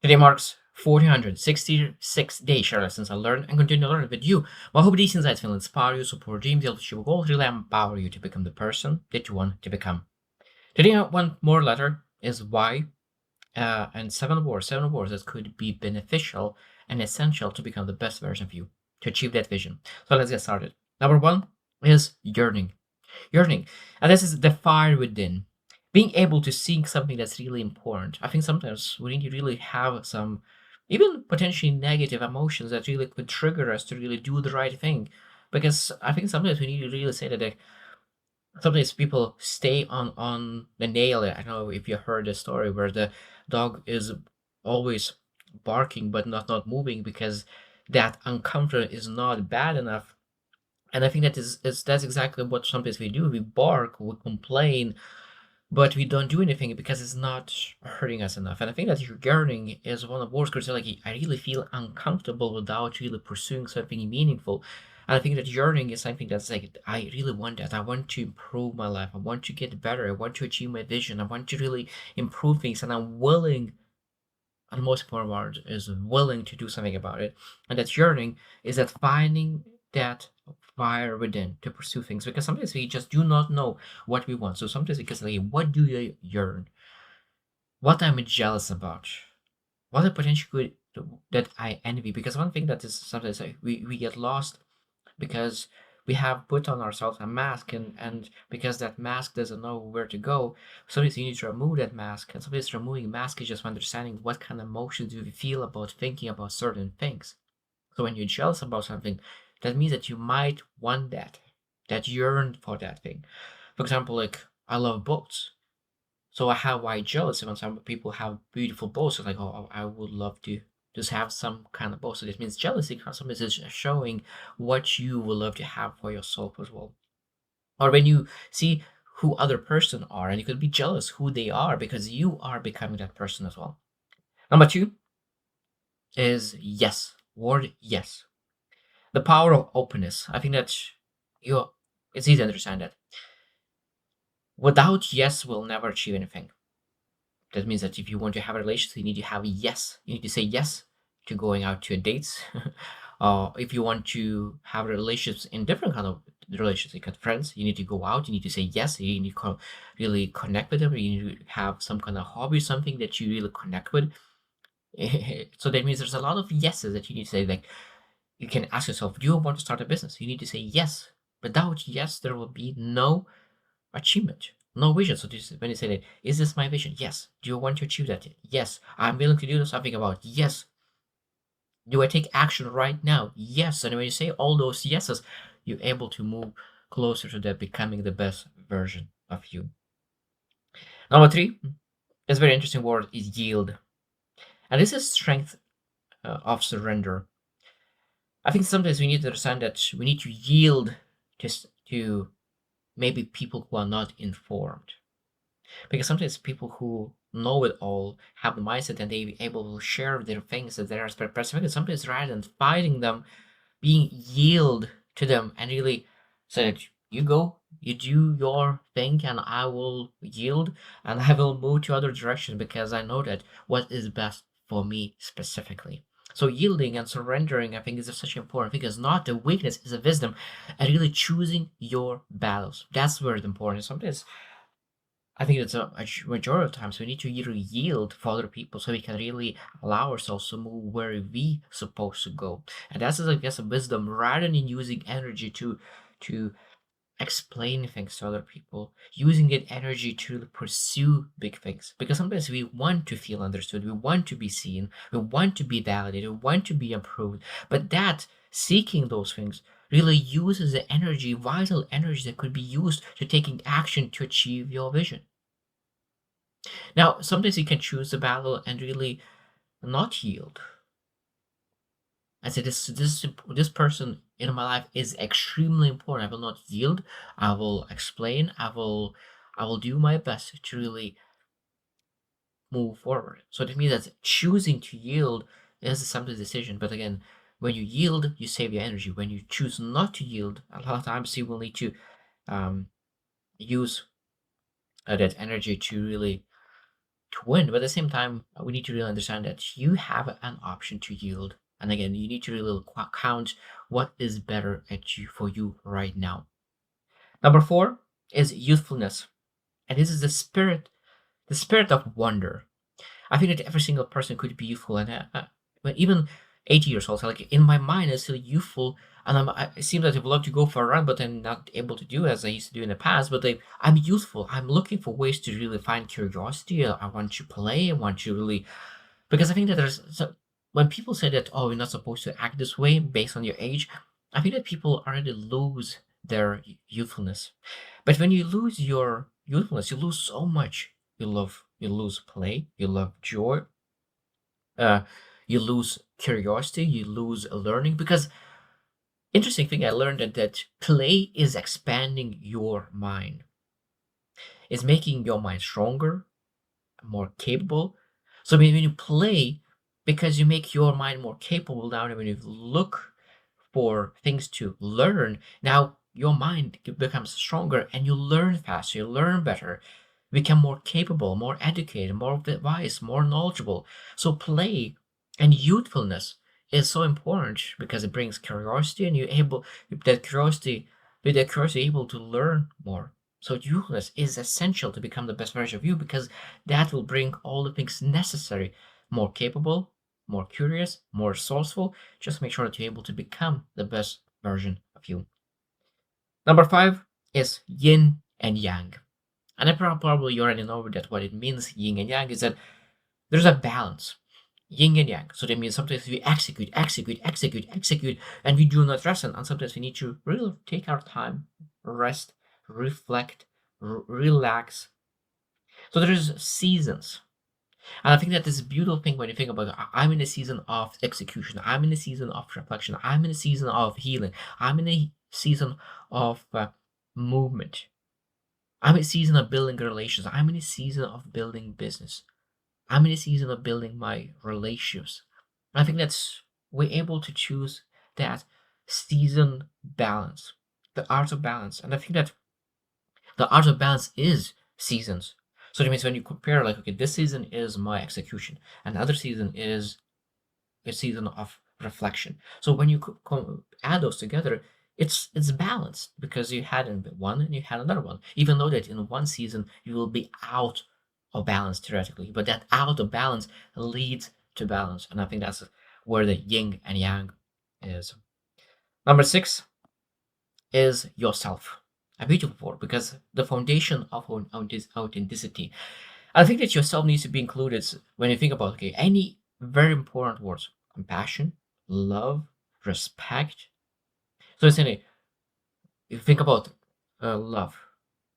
Today marks 466 days share lessons I learned and continue to learn with you. I hope these insights will inspire you, support dreams, help achieve goals, really empower you to become the person that you want to become. Today, one more letter is Y, and seven words that could be beneficial and essential to become the best version of you, to achieve that vision. So let's get started. Number one is yearning. Yearning. And this is the fire within. Being able to seek something that's really important. I think sometimes we need to really have some, even potentially negative emotions that really could trigger us to really do the right thing. Because I think sometimes we need to really say that, like, sometimes people stay on the nail. I don't know if you heard the story where the dog is always barking but not moving because that uncomfort is not bad enough. And I think that's exactly what sometimes we do. We bark, we complain, but we don't do anything because it's not hurting us enough. And I think that yearning is one of the words because like I really feel uncomfortable without really pursuing something meaningful. And I think that yearning is something that's like I really want that. I want to improve my life. I want to get better. I want to achieve my vision. I want to really improve things, and I'm willing. And the most important part is willing to do something about it. And that yearning is that finding that fire within to pursue things because sometimes we just do not know what we want. So sometimes because like what do you yearn? What I'm jealous about? What a potential good that I envy? Because one thing that is sometimes like, we get lost because we have put on ourselves a mask and because that mask doesn't know where to go, sometimes you need to remove that mask, and sometimes removing mask is just understanding what kind of emotions do you feel about thinking about certain things. So when you're jealous about something, that means that you might want that yearn for that thing. For example, like I love boats, so I have white jealousy when some people have beautiful boats. So like, oh, I would love to just have some kind of boat. So this means jealousy. Sometimes is showing what you would love to have for yourself as well. Or when you see who other person are, and you could be jealous who they are because you are becoming that person as well. Number two is yes. Word yes. The power of openness. I think that you it's easy to understand that. Without yes, we'll never achieve anything. That means that if you want to have a relationship, you need to have a yes. You need to say yes to going out to dates. If you want to have relationships in different kind of relationships, like with friends, you need to go out. You need to say yes. You need to really connect with them. You need to have some kind of hobby, something that you really connect with. So that means there's a lot of yeses that you need to say. Like you can ask yourself, do you want to start a business? You need to say yes. Without yes, there will be no achievement, no vision. So this, when you say that, is this my vision? Yes. Do you want to achieve that? Yes. I'm willing to do something about it. Yes. Do I take action right now? Yes. And when you say all those yeses, you're able to move closer to that becoming the best version of you. Number three, this very interesting word is yield. And this is strength of surrender. I think sometimes we need to understand that we need to yield to maybe people who are not informed. Because sometimes people who know it all have the mindset and they able to share their things that they are perspective. Sometimes rather than fighting them, being yield to them and really say that you go, you do your thing, and I will yield and I will move to other direction because I know that what is best for me specifically. So yielding and surrendering, I think, is such important because not the weakness is a wisdom, and really choosing your battles. That's where it's important. Sometimes I think it's a majority of times we need to either yield for other people so we can really allow ourselves to move where we supposed to go. And that's I guess a wisdom rather than using energy to explain things to other people, using that energy to pursue big things. Because sometimes we want to feel understood, we want to be seen, we want to be validated, we want to be approved. But that seeking those things really uses the energy, vital energy that could be used to taking action to achieve your vision. Now, sometimes you can choose the battle and really not yield. I say this person in my life is extremely important. I will not yield. I will explain. I will do my best to really move forward. So that means that choosing to yield is sometimes a decision. But again, when you yield, you save your energy. When you choose not to yield, a lot of times you will need to um, use that energy to really to win. But at the same time, we need to really understand that you have an option to yield. And again, you need to really count what is better at you for you right now. Number four is youthfulness. And this is the spirit of wonder. I think that every single person could be youthful, and but even 80 years old, so like in my mind, I'm still youthful, and it seems like I'd love to go for a run, but I'm not able to do as I used to do in the past. But I'm youthful. I'm looking for ways to really find curiosity. I want to play. I want to really because I think that when people say that oh you're not supposed to act this way based on your age, I think that people already lose their youthfulness. But when you lose your youthfulness, you lose so much. You lose play, you love joy, uh, you lose curiosity, you lose learning. Because interesting thing I learned that play is expanding your mind. It's making your mind stronger, more capable. So when you play, because you make your mind more capable now, and when you look for things to learn, now your mind becomes stronger and you learn faster, you learn better, become more capable, more educated, more wise, more knowledgeable. So play and youthfulness is so important because it brings curiosity and you're able that curiosity with that curiosity you're able to learn more. So youthfulness is essential to become the best version of you because that will bring all the things necessary, more capable, more curious, more resourceful. Just make sure that you're able to become the best version of you. Number five is yin and yang. And I probably you already know that what it means, yin and yang, is that there's a balance, yin and yang. So that means sometimes we execute, and we do not rest. And sometimes we need to really take our time, rest, reflect, relax. So there's seasons. And I think that this beautiful thing when you think about it, I'm in a season of execution, I'm in a season of reflection, I'm in a season of healing, I'm in a season of movement. I'm in a season of building relations. I'm in a season of building business. I'm in a season of building my relationships. I think that's we're able to choose that season balance, the art of balance. And I think that the art of balance is seasons. So that means when you compare, like, okay, this season is my execution, another season is a season of reflection. So when you add those together, it's balanced because you had one and you had another one. Even though that in one season you will be out of balance theoretically, but that out of balance leads to balance, and I think that's where the yin and yang is. Number six is yourself. A beautiful word because the foundation of authenticity. I think that yourself needs to be included when you think about okay any very important words: compassion, love, respect. So it's any you think about love,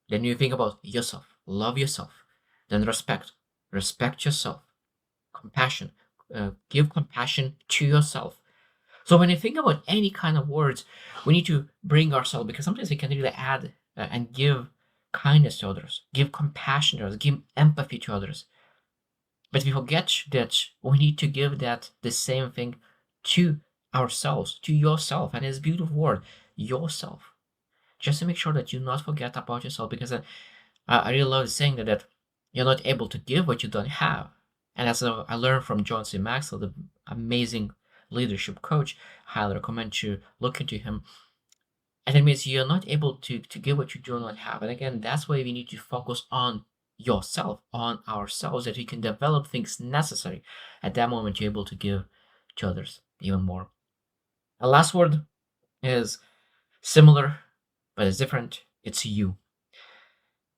then you think about yourself, love yourself, then respect yourself, compassion, give compassion to yourself. So when you think about any kind of words, we need to bring ourselves because sometimes we can really add and give kindness to others, give compassion to others, give empathy to others. But we forget that we need to give that the same thing to ourselves, to yourself. And it's a beautiful word, yourself. Just to make sure that you not forget about yourself because I really love saying that you're not able to give what you don't have. And as I learned from John C. Maxwell, the amazing leadership coach, highly recommend to look into him. And it means you're not able to give what you do not have. And again, that's why we need to focus on yourself, on ourselves, that we can develop things necessary. At that moment, you're able to give to others even more. The last word is similar, but it's different. It's you,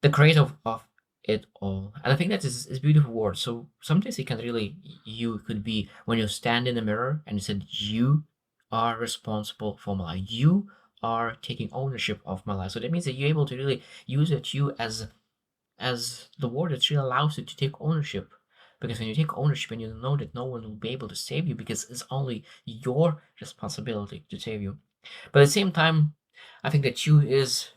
the creator of it all. And I think that is a beautiful word. So sometimes it can really, you could be when you stand in the mirror and you said, you are responsible for my life. You are taking ownership of my life. So that means that you're able to really use it you as the word that really allows you to take ownership. Because when you take ownership and you know that no one will be able to save you because it's only your responsibility to save you. But at the same time, I think that you is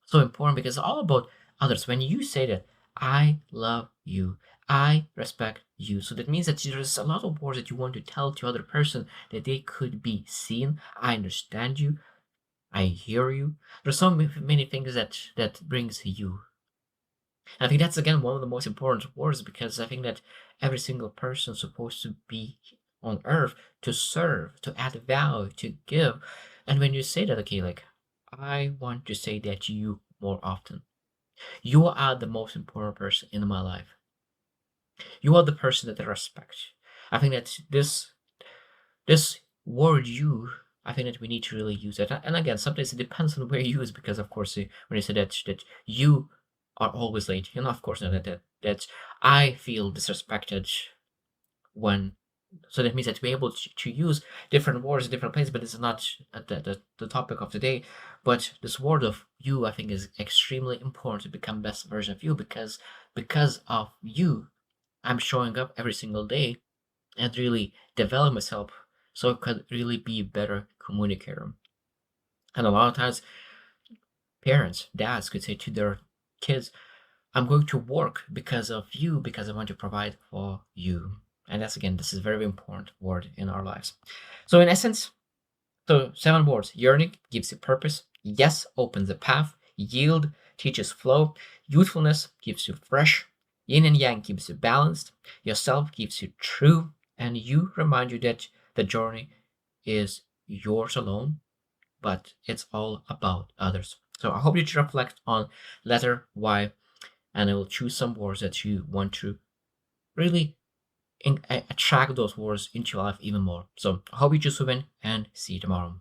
so important because it's all about others. When you say that, I love you, I respect you. So that means that there's a lot of words that you want to tell to other person that they could be seen. I understand you. I hear you. There's so many things that brings you. And I think that's again one of the most important words, because I think that every single person is supposed to be on earth to serve, to add value, to give. And when you say that, okay, like, I want to say that you more often. You are the most important person in my life. You are the person that I respect. I think that this word you, I think that we need to really use it. And again, sometimes it depends on where you use, because of course when you say that you are always late, of course that I feel disrespected when, so that means that we're able to use different words in different places, but it's not the topic of today. But this word of you, I think, is extremely important to become best version of you, because of you, I'm showing up every single day and really develop myself so I could really be a better communicator. And a lot of times, parents, dads could say to their kids, I'm going to work because of you, because I want to provide for you. And that's again, this is a very important word in our lives. So, in essence, so 7 words: yearning gives you purpose, yes opens a path, yield teaches flow, youthfulness keeps you fresh, yin and yang keeps you balanced, yourself keeps you true, and you remind you that the journey is yours alone, but it's all about others. So I hope you reflect on letter Y, and I will choose some words that you want to really attract those words into your life even more. So I hope you choose to win, and see you tomorrow.